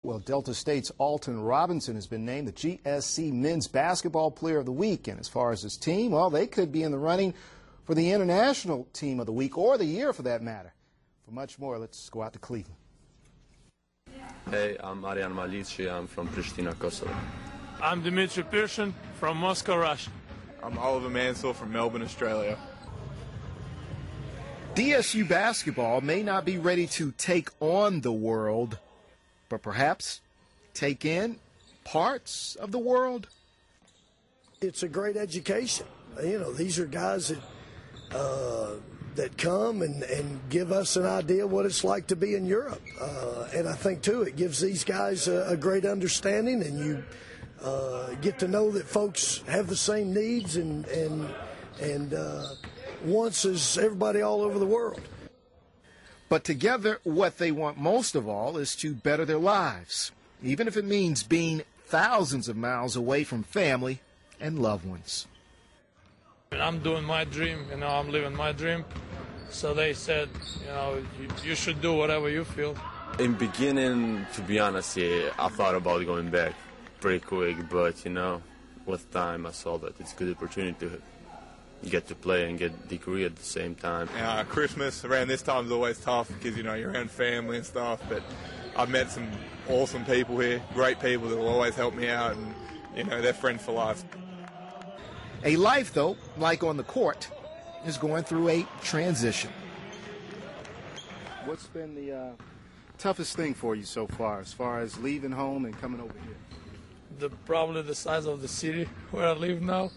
Well, Delta State's Alton Robinson has been named the GSC Men's Basketball Player of the Week. And as far as his team, well, they could be in the running for the International Team of the Week, or the year for that matter. For much more, let's go out to Cleveland. Hey, I'm Marian Malici. I'm from Pristina, Kosovo. I'm Dmitry Pirshin from Moscow, Russia. I'm Oliver Mansell from Melbourne, Australia. DSU basketball may not be ready to take on the world, but perhaps take in parts of the world. It's a great education. You know, these are guys that come and give us an idea what it's like to be in Europe. And I think, too, it gives these guys a great understanding, and you get to know that folks have the same needs and wants as everybody all over the world. But together, what they want most of all is to better their lives, even if it means being thousands of miles away from family and loved ones. I'm doing my dream, you know, I'm living my dream. So they said, you know, you should do whatever you feel. In beginning, to be honest, yeah, I thought about going back pretty quick, but, you know, with time I saw that it's a good opportunity to get to play and get a degree at the same time. Christmas around this time is always tough because, you know, you're around family and stuff, but I've met some awesome people here, great people that will always help me out, and, you know, they're friends for life. A life, though, like on the court, is going through a transition. What's been the toughest thing for you so far as leaving home and coming over here? Probably the size of the city where I live now,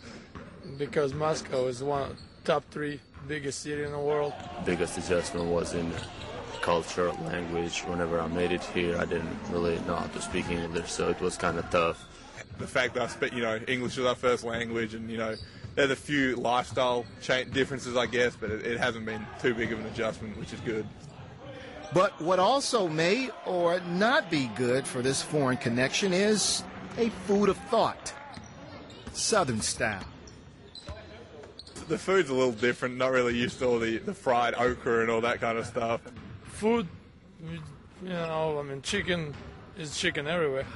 because Moscow is one of the top 3 biggest city in the world. Biggest adjustment was in culture, language. Whenever I made it here, I didn't really know how to speak English, so it was kind of tough. The fact that I speak, you know, English is our first language, and, you know, there's a few lifestyle differences, I guess, but it hasn't been too big of an adjustment, which is good. But what also may or not be good for this foreign connection is a food of thought, Southern style. The food's a little different, not really used to all the fried okra and all that kind of stuff. Food, you know, I mean, chicken is chicken everywhere.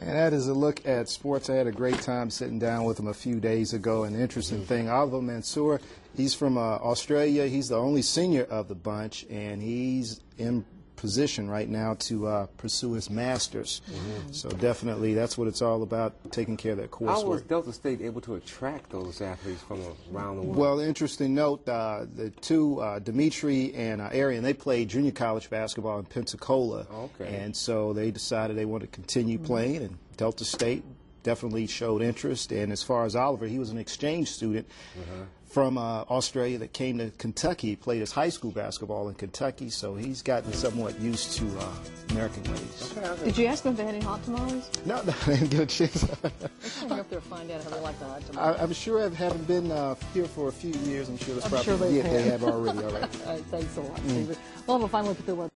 And that is a look at sports. I had a great time sitting down with him a few days ago. An interesting thing, Oliver Mansour, he's from Australia. He's the only senior of the bunch, and he's in position right now to pursue his master's. So definitely that's what it's all about, taking care of that coursework. How was Delta State able to attract those athletes from around the world? Well, interesting note, the two, Dmitry and Arian, they played junior college basketball in Pensacola. Okay. And so they decided they wanted to continue playing, and Delta State definitely showed interest. And as far as Oliver, he was an exchange student from Australia that came to Kentucky. He played his high school basketball in Kentucky, so he's gotten somewhat used to American ways. Did you ask them if they had any hot tamales? No, I didn't get a chance. Let's hang up there and find out how they like the hot tamales. I'm sure I haven't been here for a few years. I'm sure that's I'm probably sure they they have already. All right. Thanks a lot, Stephen. We'll have a final look at the weather.